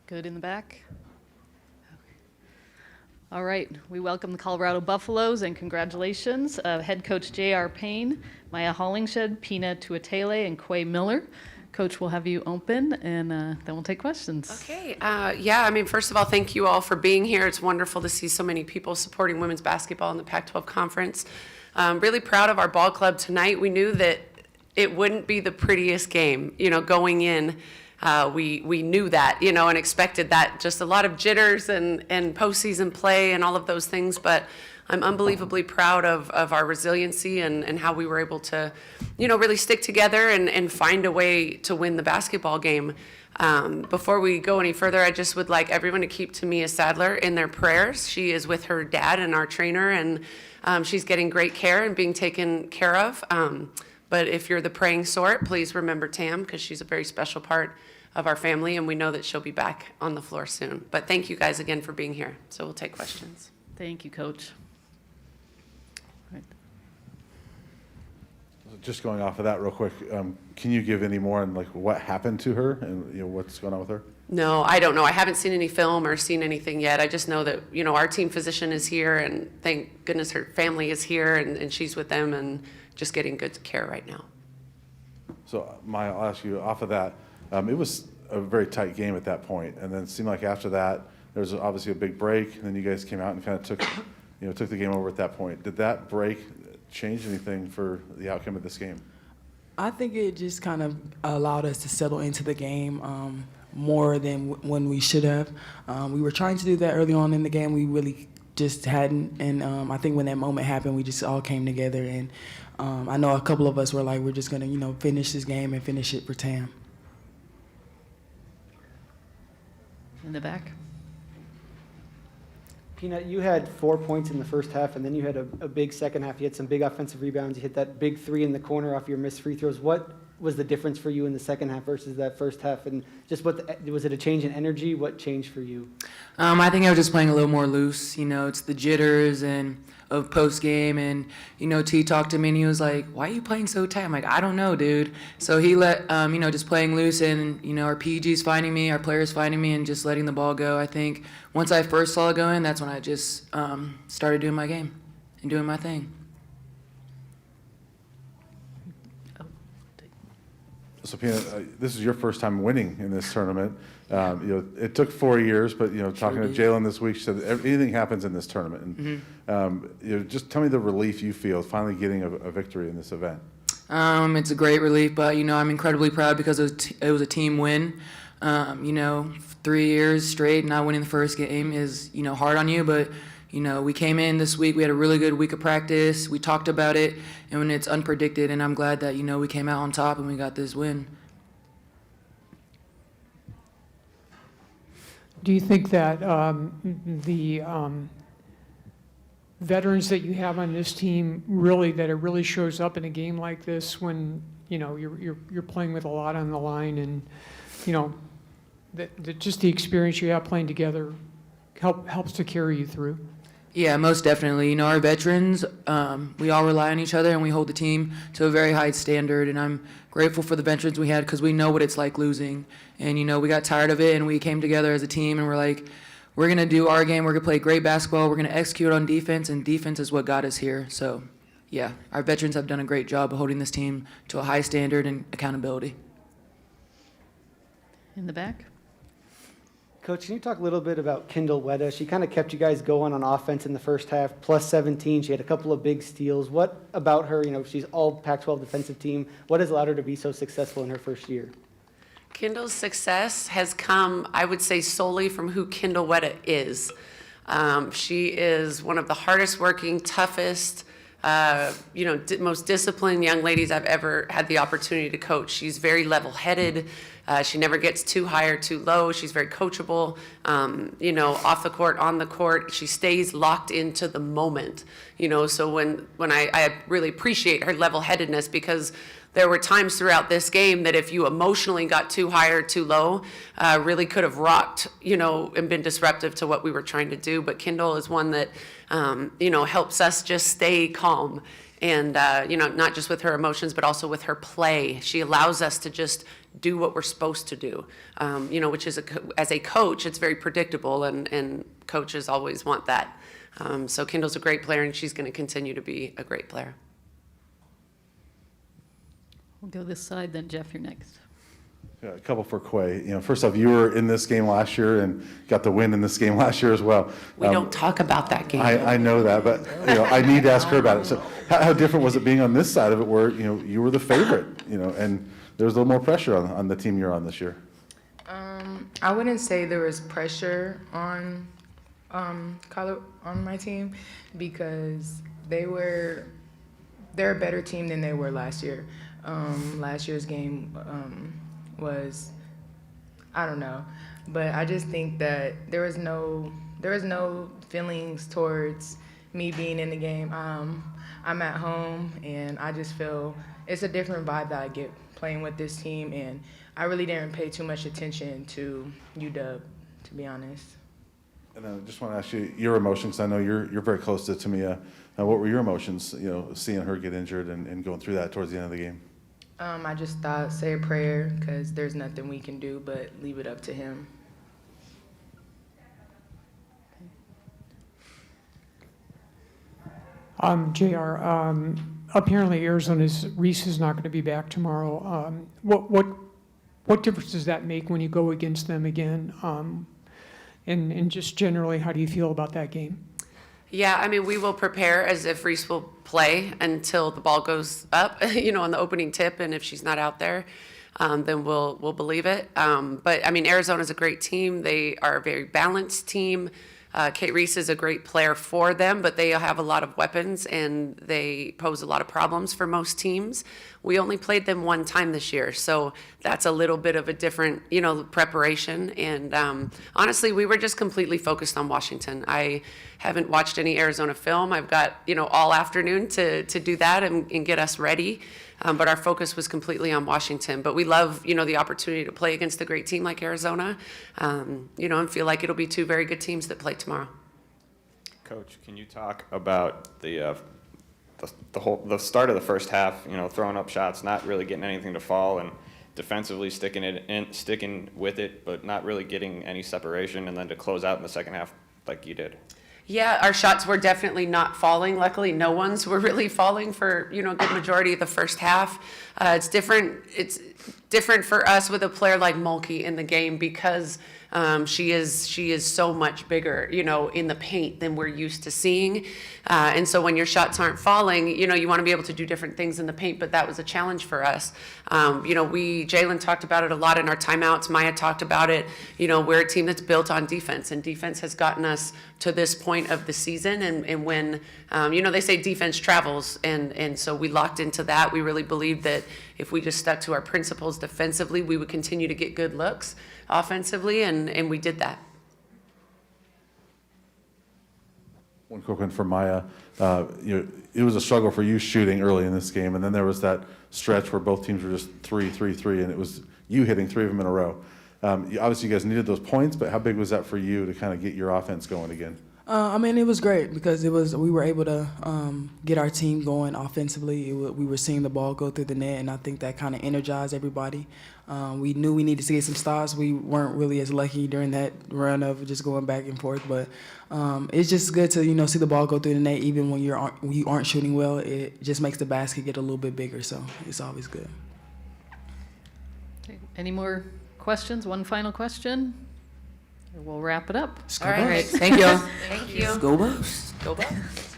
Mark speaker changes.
Speaker 1: Good in the back. All right, we welcome the Colorado Buffaloes and congratulations, head coach J.R. Payne, Maya Hollingshed, Pina Tuatele, and Quay Miller. Coach, we'll have you open, and then we'll take questions.
Speaker 2: Okay. First of all, thank you all for being here. It's wonderful to see so many people supporting women's basketball in the Pac-12 conference. Really proud of our ball club tonight. We knew that it wouldn't be the prettiest game, going in. We knew that, and expected that. Just a lot of jitters and postseason play and all of those things. But I'm unbelievably proud of our resiliency and how we were able to, really stick together and find a way to win the basketball game. Before we go any further, I just would like everyone to keep Tamia Sadler in their prayers. She is with her dad and our trainer, and she's getting great care and being taken care of. But if you're the praying sort, please remember Tam, because she's a very special part of our family, and we know that she'll be back on the floor soon. But thank you guys again for being here. So we'll take questions.
Speaker 1: Thank you, Coach. Right.
Speaker 3: Just going off of that real quick, can you give any more on what happened to her and what's going on with her?
Speaker 2: No, I don't know. I haven't seen any film or seen anything yet. I just know that, our team physician is here, and thank goodness her family is here, and she's with them and just getting good care right now.
Speaker 3: So, Maya, I'll ask you off of that. It was a very tight game at that point, and then it seemed like after that there was obviously a big break, and then you guys came out and kind of took the game over at that point. Did that break change anything for the outcome of this game?
Speaker 4: I think it just kind of allowed us to settle into the game more than when we should have. We were trying to do that early on in the game. We really just hadn't, and I think when that moment happened, we just all came together, and I know a couple of us were like, we're just going to, finish this game and finish it for Tam.
Speaker 1: In the back.
Speaker 5: Peanut, you had 4 points in the first half, and then you had a big second half. You had some big offensive rebounds. You hit that big three in the corner off your missed free throws. What was the difference for you in the second half versus that first half? And just was it a change in energy? What changed for you?
Speaker 6: I think I was just playing a little more loose. It's the jitters and of Postgame, and T talked to me and he was like, "Why are you playing so tight?" I'm like, "I don't know, dude." So he let just playing loose, and our PG's finding me, our players finding me, and just letting the ball go. I think once I first saw it going, that's when I just started doing my game and doing my thing.
Speaker 3: So, Pina, this is your first time winning in this tournament. It took 4 years, but talking to Jalen this week, she said anything happens in this tournament. And just tell me the relief you feel finally getting a victory in this event.
Speaker 6: It's a great relief, but I'm incredibly proud because it was a team win. 3 years straight not winning the first game is hard on you, but we came in this week, we had a really good week of practice, we talked about it, and when it's unpredicted, and I'm glad that we came out on top and we got this win.
Speaker 7: Do you think that the veterans that you have on this team that it really shows up in a game like this when you're playing with a lot on the line, and that just the experience you have playing together helps to carry you through?
Speaker 6: Yeah, most definitely. Our veterans, we all rely on each other, and we hold the team to a very high standard, and I'm grateful for the veterans we had because we know what it's like losing. And, we got tired of it, and we came together as a team, and we're like, we're going to do our game. We're going to play great basketball. We're going to execute on defense, and defense is what got us here. So, yeah, our veterans have done a great job of holding this team to a high standard and accountability.
Speaker 1: In the back.
Speaker 5: Coach, can you talk a little bit about Kendall Wetta? She kind of kept you guys going on offense in the first half, plus 17. She had a couple of big steals. What about her? She's all Pac-12 defensive team. What has allowed her to be so successful in her first year?
Speaker 2: Kendall's success has come, I would say, solely from who Kendall Wetta is. She is one of the hardest working, toughest, most disciplined young ladies I've ever had the opportunity to coach. She's very level-headed. She never gets too high or too low. She's very coachable, off the court, on the court. She stays locked into the moment, so when I really appreciate her level-headedness, because there were times throughout this game that if you emotionally got too high or too low, really could have rocked, and been disruptive to what we were trying to do. But Kendall is one that, helps us just stay calm And, not just with her emotions, but also with her play. She allows us to just do what we're supposed to do, which is, as a coach, it's very predictable, and coaches always want that. So Kendall's a great player, and she's going to continue to be a great player.
Speaker 1: We'll go this side, then Jeff, you're next.
Speaker 3: Yeah, a couple for Quay. First off, you were in this game last year and got the win in this game last year as well.
Speaker 2: We don't talk about that game.
Speaker 3: I know that, but I need to ask her about it. So how different was it being on this side of it where, you were the favorite, and there was a little more pressure on the team you're on this year?
Speaker 8: I wouldn't say there was pressure on my team because they're a better team than they were last year. Last year's game was, I don't know, but I just think that there was no feelings towards me being in the game. I'm at home, and I just feel it's a different vibe that I get playing with this team, and I really didn't pay too much attention to UW, to be honest.
Speaker 3: And then I just want to ask you your emotions. I know you're very close to Tamia. What were your emotions, seeing her get injured and going through that towards the end of the game?
Speaker 8: I just thought, say a prayer, because there's nothing we can do but leave it up to him.
Speaker 7: JR, apparently Arizona's Reese is not going to be back tomorrow. What difference does that make when you go against them again? And just generally, how do you feel about that game?
Speaker 2: Yeah, we will prepare as if Reese will play until the ball goes up, on the opening tip, and if she's not out there, then we'll believe it. But Arizona's a great team. They are a very balanced team. Kate Reese is a great player for them, but they have a lot of weapons and they pose a lot of problems for most teams. We only played them one time this year, so that's a little bit of a different, preparation. And honestly, we were just completely focused on Washington. I haven't watched any Arizona film. I've got, all afternoon to do that and get us ready. But our focus was completely on Washington. But we love, the opportunity to play against a great team like Arizona, and feel like it'll be two very good teams that play tomorrow.
Speaker 9: Coach, can you talk about the start of the first half? Throwing up shots, not really getting anything to fall, and defensively sticking with it, but not really getting any separation, and then to close out in the second half like you did.
Speaker 2: Yeah, our shots were definitely not falling. Luckily, no one's were really falling for, a good majority of the first half. It's different for us with a player like Mulkey in the game because she is so much bigger, in the paint than we're used to seeing. And so when your shots aren't falling, you want to be able to do different things in the paint, but that was a challenge for us. Jalen talked about it a lot in our timeouts. Maya talked about it. We're a team that's built on defense, and defense has gotten us to this point of the season. And when, they say defense travels, and so we locked into that. We really believed that if we just stuck to our principles defensively, we would continue to get good looks offensively, and we did that.
Speaker 3: One quick one for Maya. It was a struggle for you shooting early in this game, and then there was that stretch where both teams were just 3, 3, 3, and it was you hitting 3 of them in a row. Obviously, you guys needed those points, but how big was that for you to kind of get your offense going again?
Speaker 4: It was great because we were able to get our team going offensively. We were seeing the ball go through the net, and I think that kind of energized everybody. We knew we needed to get some stops. We weren't really as lucky during that run of just going back and forth, but it's just good to see the ball go through the net even when you aren't shooting well. It just makes the basket get a little bit bigger, so it's always good.
Speaker 1: Okay. Any more questions? One final question? We'll wrap it up.
Speaker 2: All right.
Speaker 6: Thank y'all.
Speaker 2: Thank you.
Speaker 6: Go Buffs.
Speaker 2: Go Bucks.